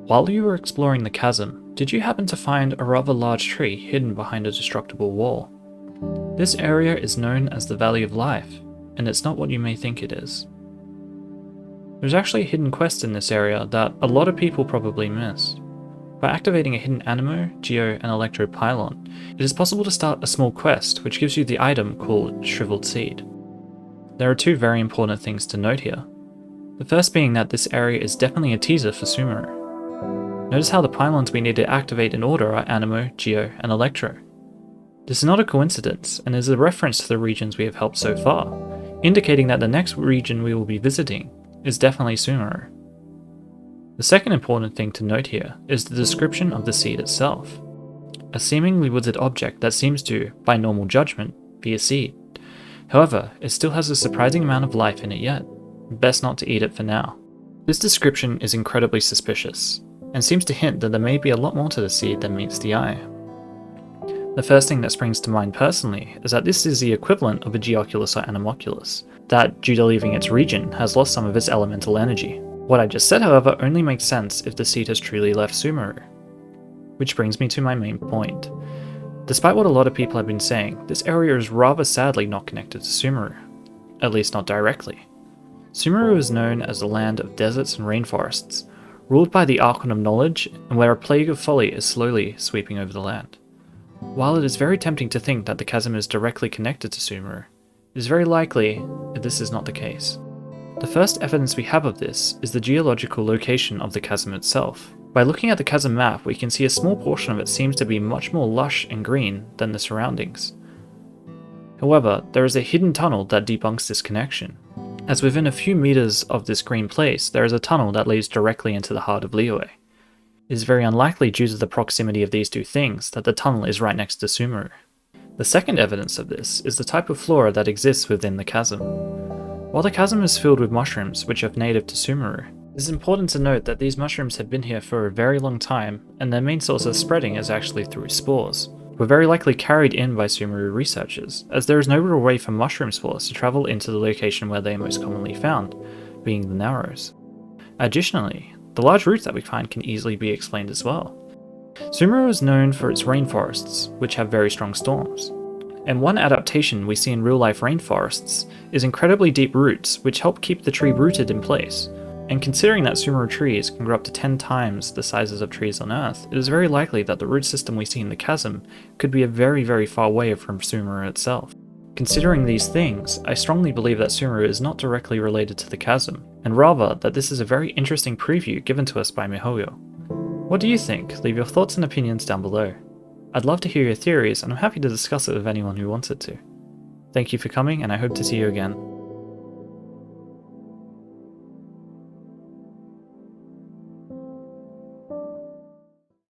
While you were exploring the chasm, did you happen to find a rather large tree hidden behind a destructible wall? This area is known as the Valley of Life, and it's not what you may think it is. There's actually a hidden quest in this area that a lot of people probably missed. By activating a hidden Anemo, Geo, and Electro pylon, it is possible to start a small quest which gives you the item called Shriveled Seed. There are two very important things to note here. The first being that this area is definitely a teaser for Sumaru. Notice how the pylons we need to activate in order are Anemo, Geo, and Electro. This is not a coincidence, and is a reference to the regions we have helped so far, indicating that the next region we will be visiting is definitely Sumaru. The second important thing to note here is the description of the seed itself. A seemingly withered object that seems to, by normal judgment, be a seed. However, it still has a surprising amount of life in it yet. Best not to eat it for now. This description is incredibly suspicious, and seems to hint that there may be a lot more to the seed than meets the eye. The first thing that springs to mind personally is that this is the equivalent of a Geoculus or Anemoculus, that, due to leaving its region, has lost some of its elemental energy. What I just said, however, only makes sense if the seed has truly left Sumaru. Which brings me to my main point. Despite what a lot of people have been saying, this area is rather sadly not connected to Sumaru. At least not directly. Sumaru is known as the land of deserts and rainforests, ruled by the Archon of Knowledge, and where a plague of folly is slowly sweeping over the land. While it is very tempting to think that the chasm is directly connected to Sumaru, it is very likely that this is not the case. The first evidence we have of this is the geological location of the chasm itself. By looking at the chasm map, we can see a small portion of it seems to be much more lush and green than the surroundings. However, there is a hidden tunnel that debunks this connection, as within a few meters of this green place there is a tunnel that leads directly into the heart of Liyue. It is very unlikely due to the proximity of these two things that the tunnel is right next to Sumaru. The second evidence of this is the type of flora that exists within the chasm. While the chasm is filled with mushrooms which are native to Sumaru, it is important to note that these mushrooms have been here for a very long time, and their main source of spreading is actually through spores, were very likely carried in by Sumaru researchers, as there is no real way for mushroom spores to travel into the location where they are most commonly found, being the Narrows. Additionally, the large roots that we find can easily be explained as well. Sumaru is known for its rainforests, which have very strong storms. And one adaptation we see in real-life rainforests is incredibly deep roots, which help keep the tree rooted in place. And considering that Sumaru trees can grow up to 10 times the sizes of trees on Earth, it is very likely that the root system we see in the chasm could be a very far away from Sumaru itself. Considering these things, I strongly believe that Sumaru is not directly related to the chasm, and rather that this is a very interesting preview given to us by miHoYo. What do you think? Leave your thoughts and opinions down below. I'd love to hear your theories, and I'm happy to discuss it with anyone who wants it to. Thank you for coming, and I hope to see you again.